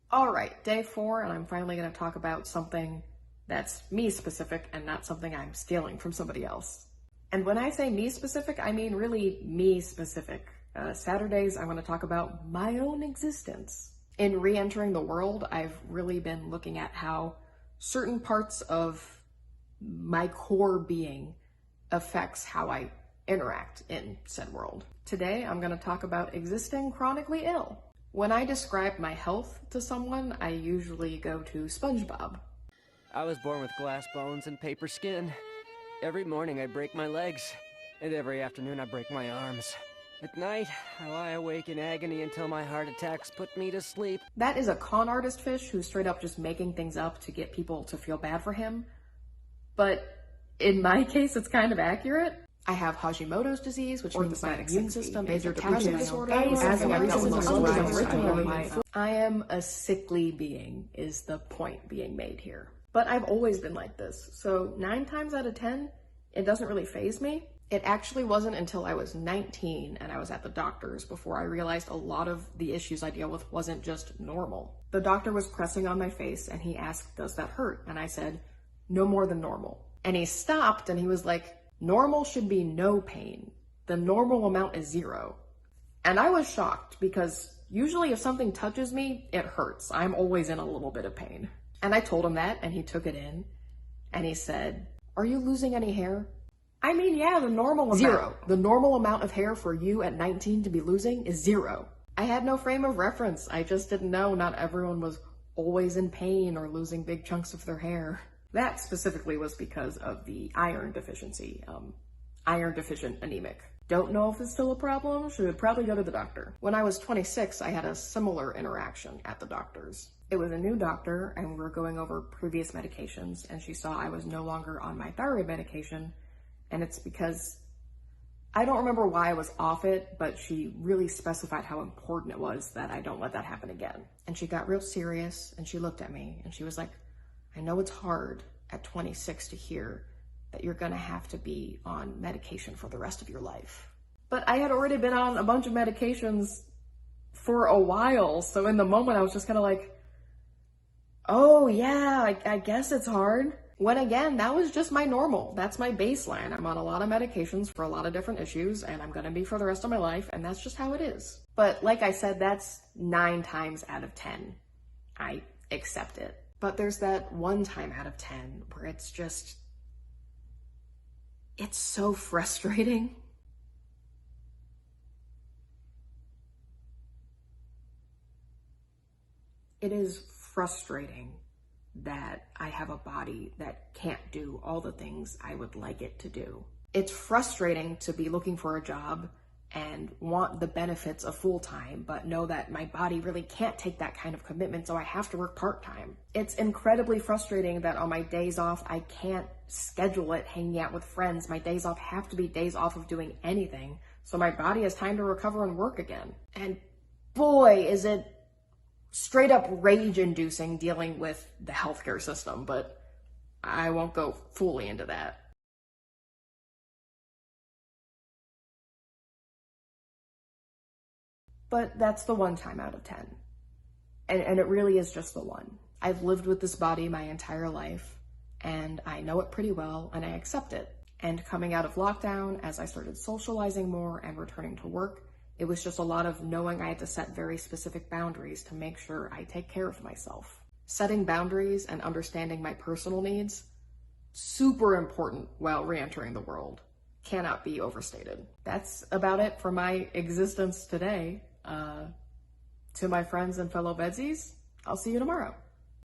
All right, day 4, and I'm finally going to talk about something that's me specific and not something I'm stealing from somebody else. And when I say me specific, I mean really me specific. Saturdays, I want to talk about my own existence. In re-entering the world, I've really been looking at how certain parts of my core being affects how I interact in said world. Today, I'm going to talk about existing chronically ill. When I describe my health to someone, I usually go to SpongeBob. I was born with glass bones and paper skin. Every morning I break my legs, and every afternoon I break my arms. At night, I lie awake in agony until my heart attacks put me to sleep. That is a con artist fish who's straight up just making things up to get people to feel bad for him. But in my case, it's kind of accurate. I have Hashimotos disease, which means my immune system, major depressive disorder, I am a sickly being, is the point being made here. But I've always been like this, so 9 times out of 10, it doesn't really faze me. It actually wasn't until I was 19 and I was at the doctor's before I realized a lot of the issues I deal with wasn't just normal. The doctor was pressing on my face and he asked, "Does that hurt?" And I said, "No more than normal." And he stopped and he was like, "Normal should be no pain. The normal amount is 0. And I was shocked because usually if something touches me, it hurts. I'm always in a little bit of pain. And I told him that and he took it in and he said, "Are you losing any hair?" I mean, yeah, the normal amount. 0. The normal amount of hair for you at 19 to be losing is 0. I had no frame of reference. I just didn't know not everyone was always in pain or losing big chunks of their hair. That specifically was because of the iron deficiency, iron deficient anemic. Don't know if it's still a problem, should probably go to the doctor. When I was 26, I had a similar interaction at the doctor's. It was a new doctor and we were going over previous medications and she saw I was no longer on my thyroid medication. And it's because, I don't remember why I was off it, but she really specified how important it was that I don't let that happen again. And she got real serious and she looked at me and she was like, "I know it's hard at 26 to hear that you're gonna have to be on medication for the rest of your life." But I had already been on a bunch of medications for a while. So in the moment I was just kind of like, oh yeah, I guess it's hard. When again, that was just my normal. That's my baseline. I'm on a lot of medications for a lot of different issues and I'm gonna be for the rest of my life and that's just how it is. But like I said, that's 9 times out of 10. I accept it. But there's that 1 time out of 10 where it's just, it's so frustrating. It is frustrating that I have a body that can't do all the things I would like it to do. It's frustrating to be looking for a job and want the benefits of full-time, but know that my body really can't take that kind of commitment, so I have to work part-time. It's incredibly frustrating that on my days off, I can't schedule it hanging out with friends. My days off have to be days off of doing anything, so my body has time to recover and work again. And boy, is it straight up rage-inducing dealing with the healthcare system, but I won't go fully into that. But that's the 1 time out of 10. And it really is just the one. I've lived with this body my entire life, and I know it pretty well, and I accept it. And coming out of lockdown, as I started socializing more and returning to work, it was just a lot of knowing I had to set very specific boundaries to make sure I take care of myself. Setting boundaries and understanding my personal needs, super important while re-entering the world. Cannot be overstated. That's about it for my existence today. To my friends and fellow VEDSies, I'll see you tomorrow.